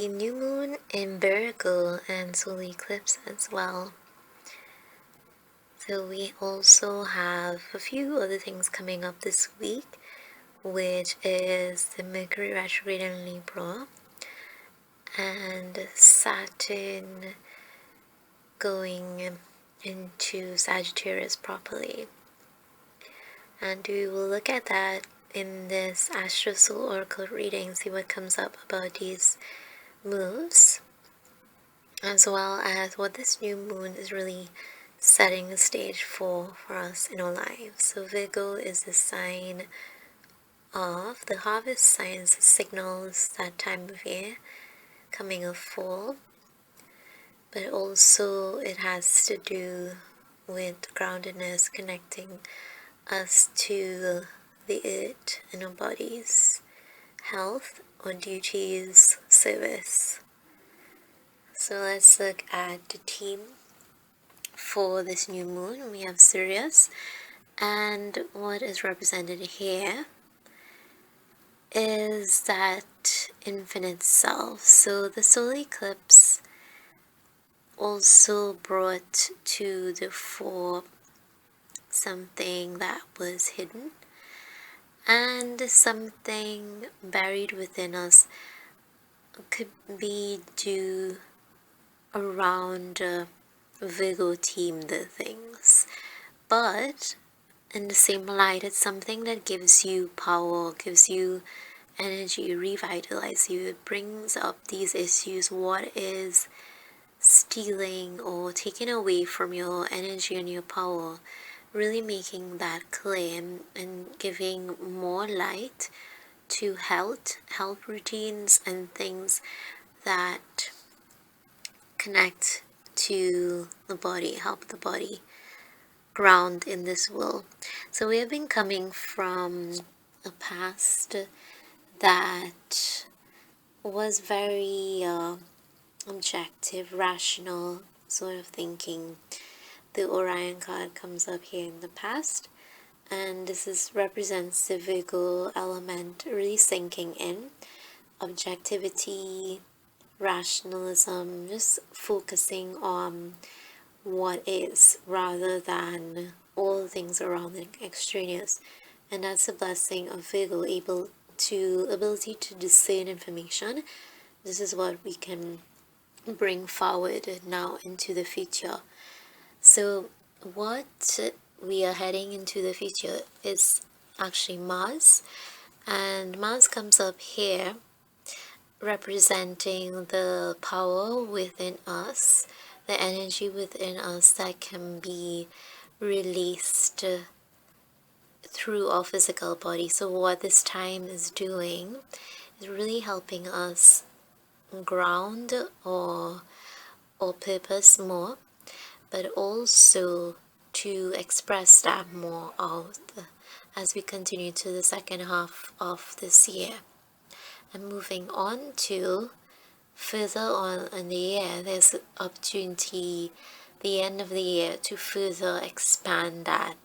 The new moon in Virgo and solar eclipse as well. So we also have a few other things coming up this week, which is the Mercury retrograde in Libra and Saturn going into Sagittarius properly. And we will look at that in this Astro Soul Oracle reading, see what comes up about these moves, as well as what this new moon is really setting the stage for us in our lives. So Virgo is the sign of the harvest signs, signals that time of year, coming of fall, but also it has to do with groundedness, connecting us to the earth and our bodies, health or duties, service. So let's look at the theme for this new moon. We have Sirius, and what is represented here is that infinite self. So the solar eclipse also brought to the fore something that was hidden and something buried within us. Could be due around Virgo themed things, but in the same light, it's something that gives you power, gives you energy, revitalizes you. It brings up these issues. What is stealing or taking away from your energy and your power? Really making that clear and giving more light to health routines and things that connect to the body, help the body ground in this world. So we have been coming from a past that was very objective, rational sort of thinking. The Orion card comes up here in the past, and this represents the Virgo element really sinking in, objectivity, rationalism, just focusing on what is rather than all things around it extraneous. And that's a blessing of Virgo, ability to discern information. This is what we can bring forward now into the future. So what we are heading into the future is actually Mars, and Mars comes up here representing the power within us, the energy within us that can be released through our physical body. So what this time is doing is really helping us ground or purpose more, but also to express that more out as we continue to the second half of this year. And moving on to further on in the year, there's an opportunity, the end of the year, to further expand that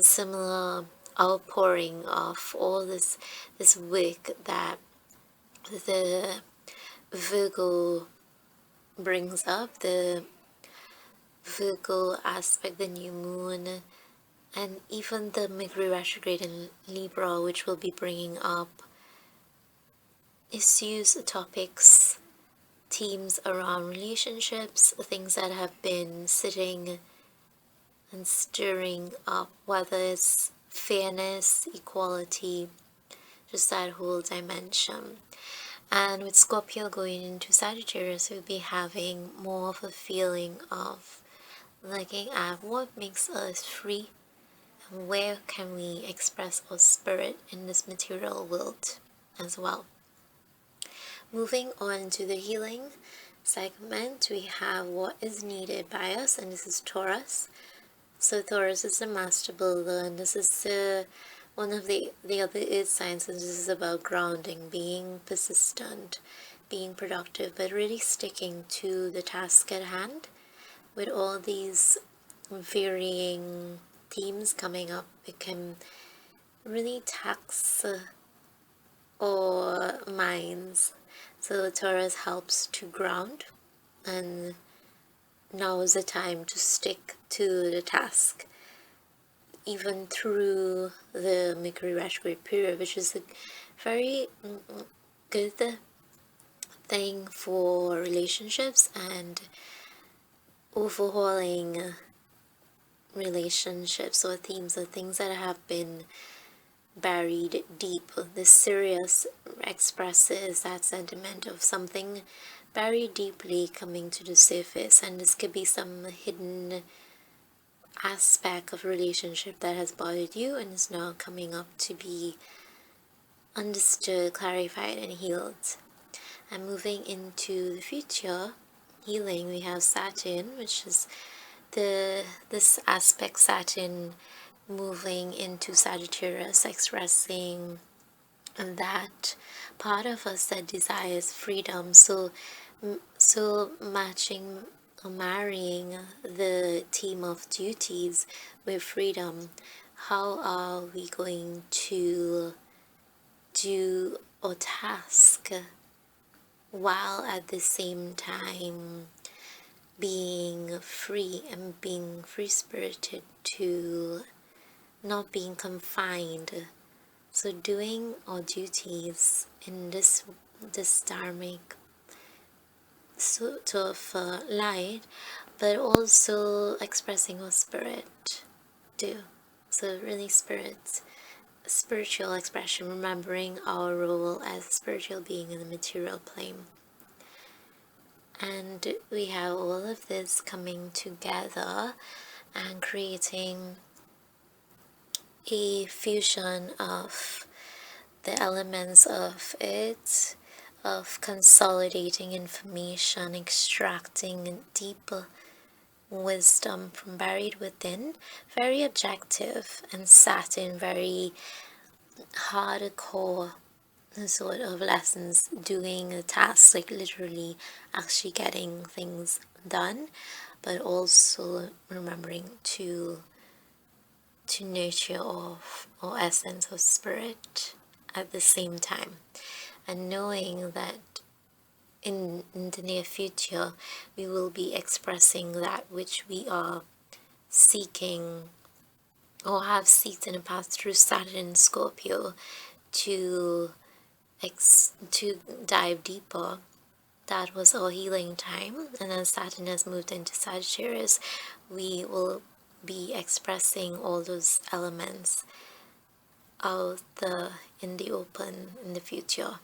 similar outpouring of all this work that the Virgo brings up, the Virgo aspect, the new moon, and even the Mercury retrograde in Libra, which will be bringing up issues, topics, themes around relationships, things that have been sitting and stirring up, whether it's fairness, equality, just that whole dimension. And with Scorpio going into Sagittarius, we'll be having more of a feeling of looking at what makes us free and where can we express our spirit in this material world as well. Moving on to the healing segment, we have what is needed by us, and this is Taurus. So Taurus is the master builder, and this is one of the other earth signs, and this is about grounding, being persistent, being productive, but really sticking to the task at hand. With all these varying themes coming up, it can really tax or minds. So Taurus helps to ground, and now is the time to stick to the task, even through the Mercury retrograde period, which is a very good thing for relationships and overhauling relationships or themes or things that have been buried deep. The Sirius expresses that sentiment of something buried deeply coming to the surface, and this could be some hidden aspect of relationship that has bothered you and is now coming up to be understood, clarified, and healed. And moving into the future healing, we have Saturn, which is this aspect, Saturn moving into Sagittarius, expressing that part of us that desires freedom. So matching or marrying the theme of duties with freedom. How are we going to do or task while at the same time being free and being free spirited, to not being confined? So doing our duties in this dharmic sort of light, but also expressing our spirit too. So really spiritual expression, remembering our role as a spiritual being in the material plane. And we have all of this coming together and creating a fusion of the elements of it, of consolidating information, extracting deeper wisdom from buried within, very objective, and Saturn very hardcore sort of lessons, doing a task, like literally actually getting things done, but also remembering to nurture or essence of spirit at the same time, and knowing that in the near future we will be expressing that which we are seeking or have seeked in the past through Saturn and Scorpio, to dive deeper. That was our healing time, and then Saturn has moved into Sagittarius. We will be expressing all those elements out in the open in the future.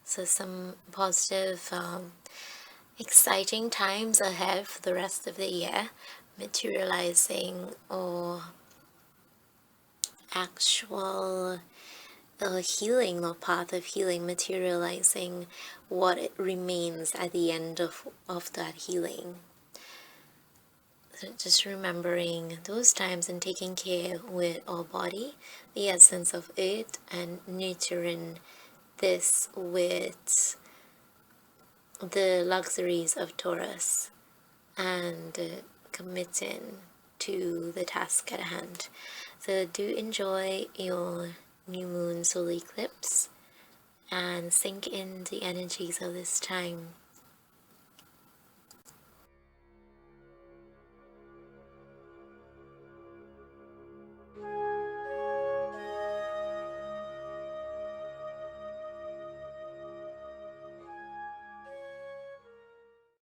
So some positive, exciting times ahead for the rest of the year, materializing or actual healing or path of healing, materializing what it remains at the end of that healing. So just remembering those times and taking care with our body, the essence of it, and nurturing this with the luxuries of Taurus, and committing to the task at hand. So do enjoy your new moon solar eclipse and sink in the energies of this time.